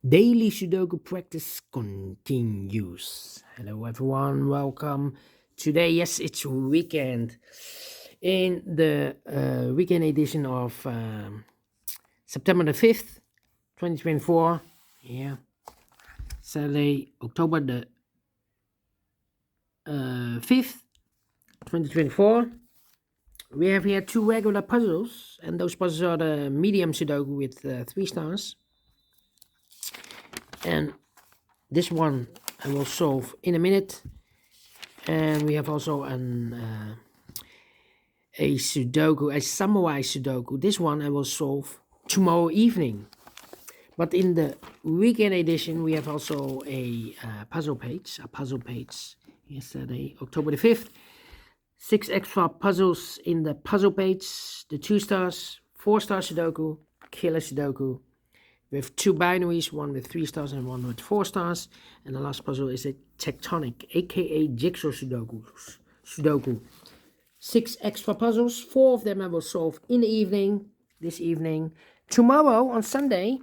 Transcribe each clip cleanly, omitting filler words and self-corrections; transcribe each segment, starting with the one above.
Daily Sudoku practice continues. Hello, everyone. Welcome. Today, yes, it's weekend. In the weekend edition of September the 5th, 2024. Yeah. Saturday, October the 5th, 2024. We have here two regular puzzles, and those puzzles are the Medium Sudoku with 3 stars. And this one I will solve in a minute. And we have also a Sudoku, a samurai Sudoku. This one I will solve tomorrow evening. But in the weekend edition, we have also a puzzle page. Yesterday, October the 5th. 6 extra puzzles in the puzzle page. The 2 stars, 4-star Sudoku, killer Sudoku. We have 2 binaries, one with 3 stars and one with 4 stars. And the last puzzle is a tectonic, aka jigsaw Sudoku. 6 extra puzzles. 4 of them I will solve in the evening, this evening. Tomorrow, on Sunday,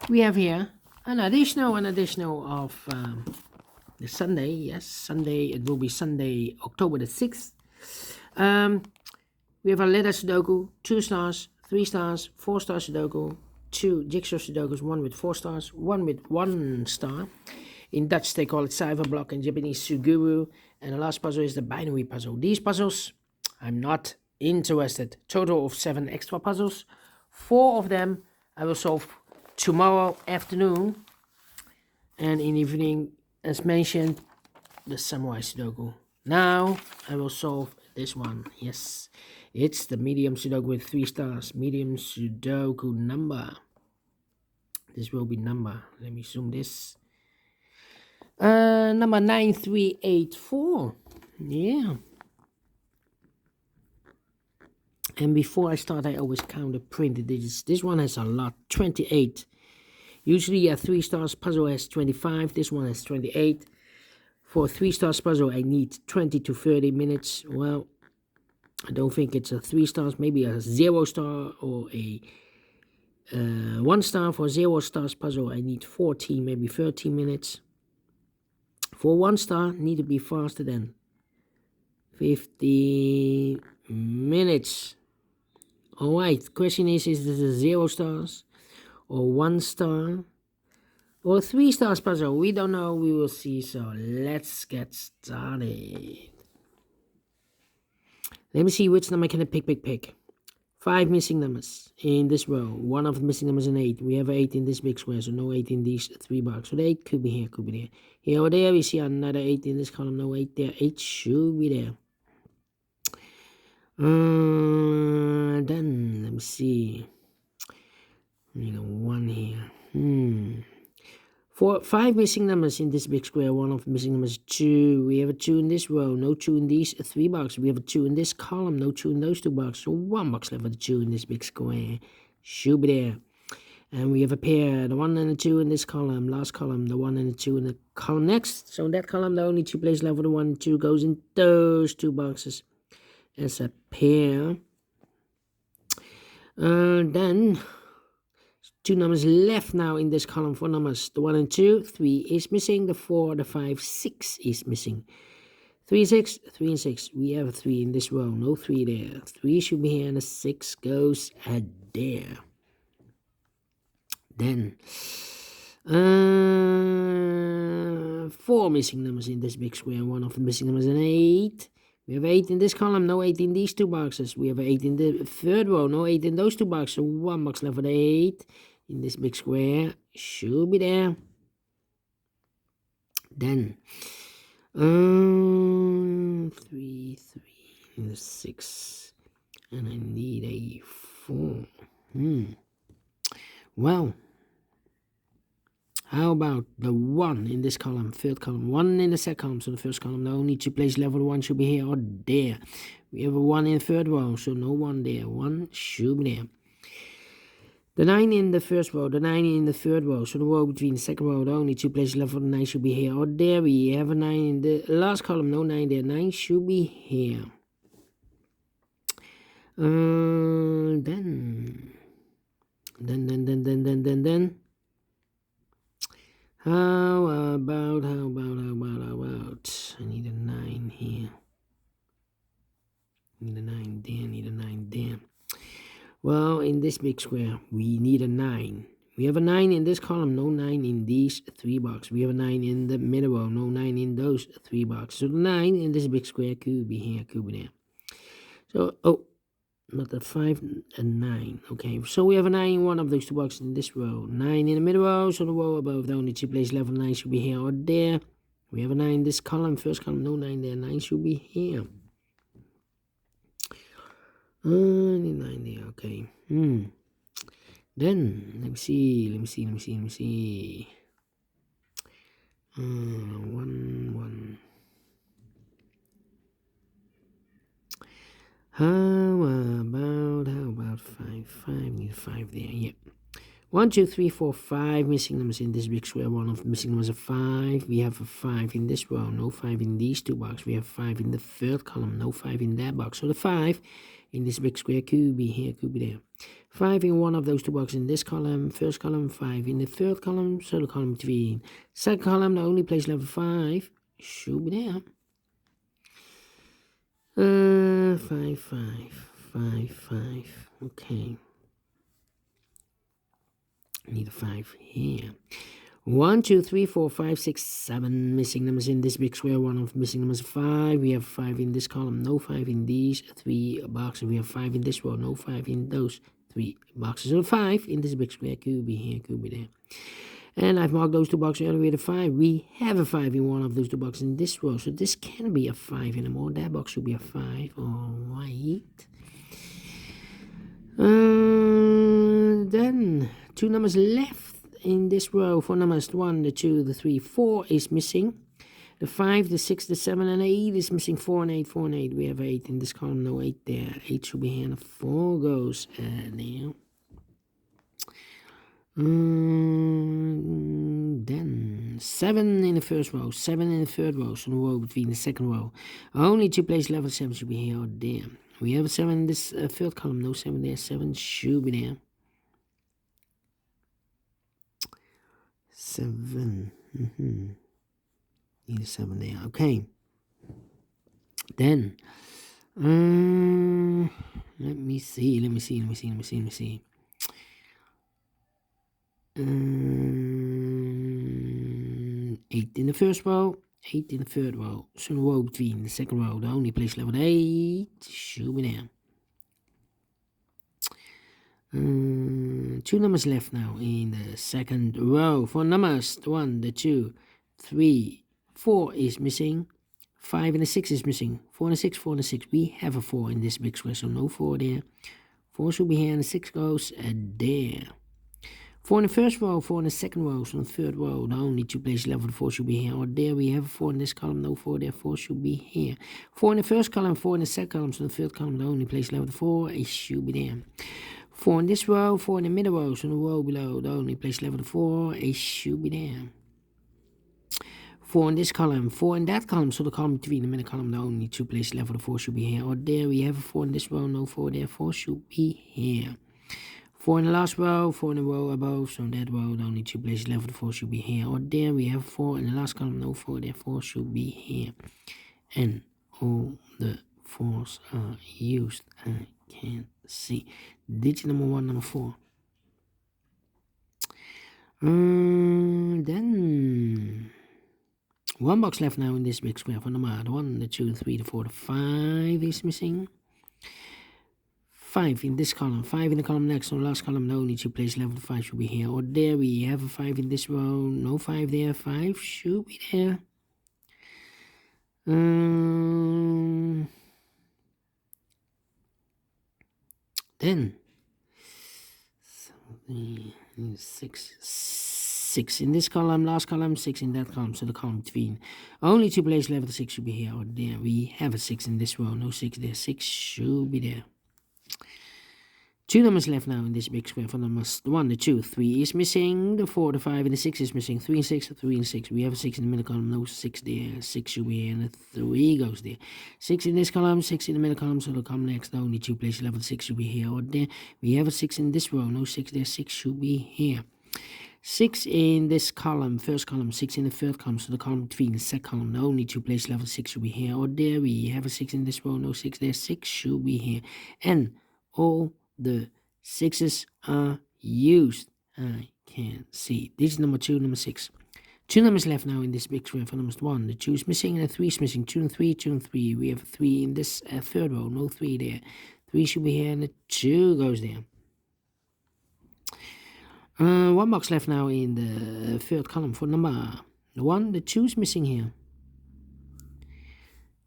we have here an additional of the Sunday. Yes, Sunday. It will be Sunday, October the 6th. We have a letter Sudoku, 2 stars, 3 stars, 4-star Sudoku, 2 jigsaw Sudokus, one with 4 stars, one with 1 star. In Dutch, they call it Cyberblock, in Japanese, Suguru. And the last puzzle is the binary puzzle. These puzzles, I'm not interested. Total of 7 extra puzzles. 4 of them I will solve tomorrow afternoon. And in the evening, as mentioned, the samurai Sudoku. Now, I will solve this one. Yes, it's the medium Sudoku with 3 stars. Medium Sudoku number. This will be number. Let me zoom this. Number 9384. Yeah. And before I start, I always count the printed digits. This one has a lot, 28. Usually a 3 stars puzzle has 25. This one has 28. For a 3 stars puzzle, I need 20 to 30 minutes. Well, I don't think it's a 3 stars, maybe a 0 star or a 1 star. For 0 stars puzzle, I need 14, maybe 13 minutes. For 1 star, need to be faster than 50 minutes. Alright, question is this a 0 stars or 1 star or 3 stars puzzle? We don't know, we will see. So let's get started. Let me see which number can I pick. 5 missing numbers in this row. One of the missing numbers is an 8. We have 8 in this big square, so no 8 in these 3 boxes. So the 8 could be here, could be there. Here or there, we see another 8 in this column. No 8 there. 8 should be there. Then, let me see. We got 1 here. 5 missing numbers in this big square. One of the missing numbers is 2. We have a 2 in this row. No 2 in these 3 boxes. We have a 2 in this column. No 2 in those 2 boxes. So 1 box left with a 2 in this big square. Should be there. And we have a pair. The 1 and the 2 in this column. Last column. The 1 and the 2 in the column next. So in that column, the only 2 places left with the 1 and 2 goes in those 2 boxes as a pair. Then 2 numbers left now in this column. 4 numbers. The 1 and 2. 3 is missing. The 4, the 5, 6 is missing. 3 and 6. 3 and 6. We have a 3 in this row. No 3 there. 3 should be here and the 6 goes there. Then 4 missing numbers in this big square. One of the missing numbers is an 8. We have 8 in this column, no 8 in these 2 boxes. We have 8 in the 3rd row, no 8 in those 2 boxes. So 1 box left with 8 in this big square. Should be there. Then 3, 6. And I need a 4. Well, how about the 1 in this column, 3rd column, 1 in the 2nd column, so the 1st column, the only 2 places left with 1 should be here or there. We have a 1 in the 3rd row, so no 1 there. 1 should be there. The 9 in the 1st row, the 9 in the 3rd row, so the row between the 2nd row, the only 2 places left for the 9 should be here or there. We have a 9 in the last column, no 9 there. 9 should be here. Then Then. How about? I need a 9 here. Need a 9 there. Well, in this big square, we need a 9. We have a 9 in this column, no 9 in these 3 boxes. We have a 9 in the middle row, no 9 in those 3 boxes. So the 9 in this big square could be here, could be there. So, not a 5 and 9. Okay, so we have a 9 in one of those 2 boxes in this row. 9 in the middle row, so the row above the only 2 places level 9 should be here or there. We have a 9 in this column, first column, no 9 there. 9 should be here. 9 there, okay. Then, let me see. 1. How about 5? 5, need 5 there, yeah. 1, 2, 3, 4, 5 missing numbers in this big square. One of the missing numbers is 5. We have a 5 in this row, no 5 in these 2 boxes. We have 5 in the third column, no 5 in that box. So the 5 in this big square could be here, could be there. 5 in one of those 2 boxes in this column, first column, 5 in the third column, so the column between. Second column, the only place level 5 should be there. 5, 5. Okay. I need a 5 here. 1, 2, 3, 4, 5, 6, 7 missing numbers in this big square. One of missing numbers is 5. We have 5 in this column, no 5 in these 3 boxes. We have 5 in this row, no 5 in those 3 boxes. So 5 in this big square could be here, could be there. And I've marked those 2 boxes earlier with a 5. We have a 5 in one of those 2 boxes in this row. So this can be a 5 anymore. That box should be a 5. All right. Then 2 numbers left in this row. 4 numbers, 1, the 2, the 3, 4 is missing. The 5, the 6, the 7, and 8 is missing. 4 and 8, 4 and 8. We have 8 in this column, no 8 there. 8 should be here, and 4 goes there. Then 7 in the first row, 7 in the third row, so the row between the second row. Only 2 places level 7 should be here or there. We have a 7 in this third column, no 7 there. 7 should be there. 7. Need a 7 there. Okay. Then, let me see. 8 in the first row, 8 in the third row. So the row between the second row, the only place level 8 should be there. 2 numbers left now in the second row. 4 numbers, the 1, the 2, 3, 4 is missing. 5 and the 6 is missing. 4 and the 6, 4 and the 6. We have a 4 in this big square, so no 4 there. 4 should be here, and the 6 goes there. 4 in the first row, 4 in the second row, so in the third row, the only 2 places level 4 should be here or there. We have a 4 in this column, no 4 there. 4 should be here. 4 in the first column, 4 in the second column, so in the third column, the only place level 4, it should be there. 4 in this row, 4 in the middle row, so in the row below, the only place level 4, it should be there. 4 in this column, 4 in that column, so the column between the middle column, the only 2 places level 4 should be here or there. We have a 4 in this row, no 4 there. 4 should be here. 4 in the last row, 4 in the row above, so in that row, the only 2 places level 4 should be here or there. We have 4 in the last column, no 4 there. 4 should be here. And all the 4s are used. I can see. Digit number 1, number 4. Then 1 box left now in this big square for number 1, the 2, the 3, the 4, the 5 is missing. 5 in this column, 5 in the column next, so the last column, the only 2 places level 5 should be here or there. We have a 5 in this row, no 5 there. 5 should be there. Then 6 in this column, last column, 6 in that column, so the column between. Only 2 places level 6 should be here or there. We have a 6 in this row, no 6 there. 6 should be there. 2 numbers left now in this big square. For numbers 1, the 2, 3 is missing. The 4, the 5, and the 6 is missing. 3 and 6, 3 and 6. We have a 6 in the middle column, no 6 there. 6 should be here, and a 3 goes there. 6 in this column, 6 in the middle column, so they'll come next. Only 2 places left. 6 should be here or there. We have a 6 in this row, no 6 there. 6 should be here. 6 in this column, first column, 6 in the third column, so the column between the second column, the only 2 places left. 6 should be here or there. We have a 6 in this row, no 6 there. 6 should be here. And all the 6s are used. I can see. This is number 2, number 6. 2 numbers left now in this big square. For numbers 1, the 2 is missing and the 3 is missing. 2 and 3, 2 and 3. We have a 3 in this third row, no 3 there. 3 should be here and the 2 goes there. 1 box left now in the third column. For number 1, the 2 is missing here.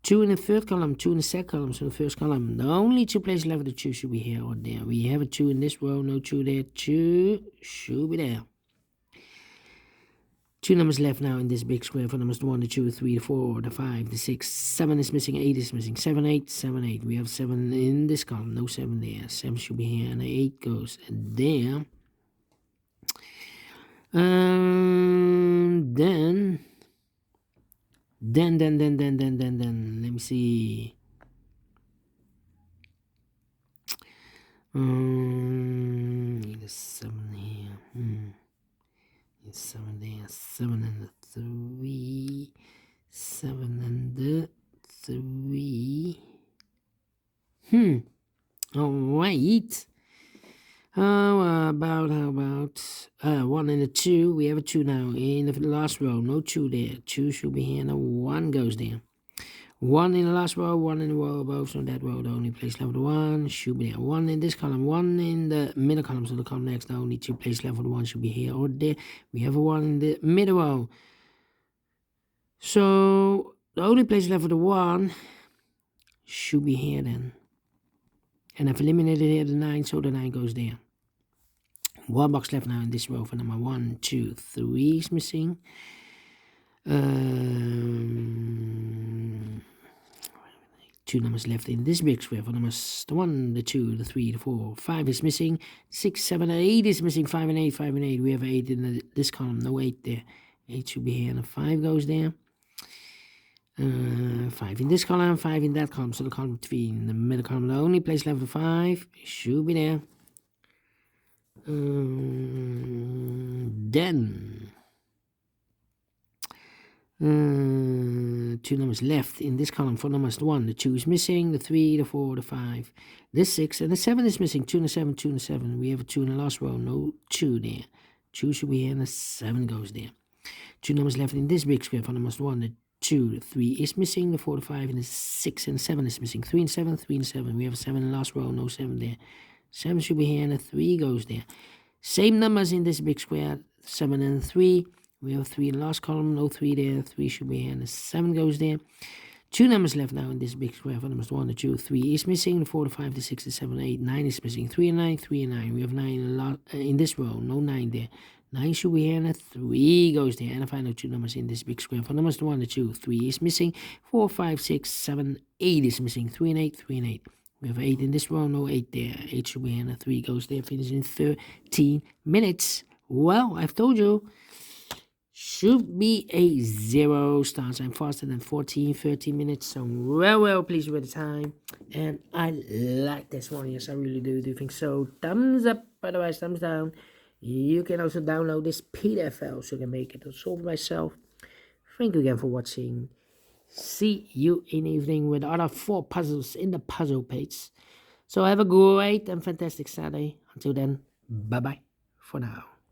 2 in the third column, 2 in the second column, so the first column. The only 2 places left, the 2 should be here or there. We have a 2 in this row, no 2 there. 2 should be there. 2 numbers left now in this big square. For numbers 1, the 2, the 3, the 4, the 5, the 6, 7 is missing, 8 is missing. 7, 8, 7, 8. We have 7 in this column, no 7 there. 7 should be here, and the 8 goes there. Then, let me see. Need a 7 here. 7 there. 7 and the 3. 7 and the 3. Alright. How about 1 and a 2? We have a 2 now in the last row. No 2 there. 2 should be here, and a 1 goes there. 1 in the last row, 1 in the row above. So that row, the only place left, 1 should be there. 1 in this column, 1 in the middle column. So the column next, the only 2 places left, 1 should be here or there. We have a 1 in the middle row. So the only place left for the 1 should be here then. And I've eliminated here the 9, so the 9 goes there. 1 box left now in this row. For number 1, 2, 3 is missing. 2 numbers left in this big square. For numbers 1, the 2, the 3, the 4, 5 is missing. 6, 7, and 8 is missing. 5 and 8, 5 and 8. We have 8 in this column. No 8 there. 8 should be here, and a 5 goes there. 5 in this column, 5 in that column. So the column between the middle column, the only place left for 5 should be there. Then 2 numbers left in this column. For numbers 1, the 2 is missing, the 3, the 4, the 5, the 6, and the 7 is missing. 2 and a 7, 2 and a 7. We have a 2 in the last row, no 2 there. 2 should be here, and the 7 goes there. 2 numbers left in this big square. For numbers 1, the 2, the 3 is missing, the 4, the 5, and the 6, and the 7 is missing. 3 and 7, 3 and 7. We have a 7 in the last row, no 7 there. 7 should be here, and the 3 goes there. Same numbers in this big square, 7 and 3. We have 3 in the last column, no 3 there. 3 should be here, and the 7 goes there. 2 numbers left now in this big square. For numbers 1, the 2, 3 is missing, the 4, the 5, the 6, the 7, 8, 9 is missing. 3 and 9, 3 and 9. We have 9 in this row, no 9 there. 9 should be here, and a 3 goes there. And the final 2 numbers in this big square. For numbers 1, the 2, 3 is missing. 4, 5, 6, 7, 8 is missing. 3 and 8, 3 and 8. We have 8 in this row, no 8 there. 8 should be here, and a 3 goes there. Finish in 13 minutes. Well, I've told you. Should be a 0 stars. I'm faster than 13 minutes. So well, pleased with the time. And I like this one. Yes, I really do think so. Thumbs up, otherwise thumbs down. You can also download this PDF file so you can make it solve myself. Thank you again for watching. See you in the evening with the other 4 puzzles in the puzzle page. So have a great and fantastic Saturday. Until then, bye-bye for now.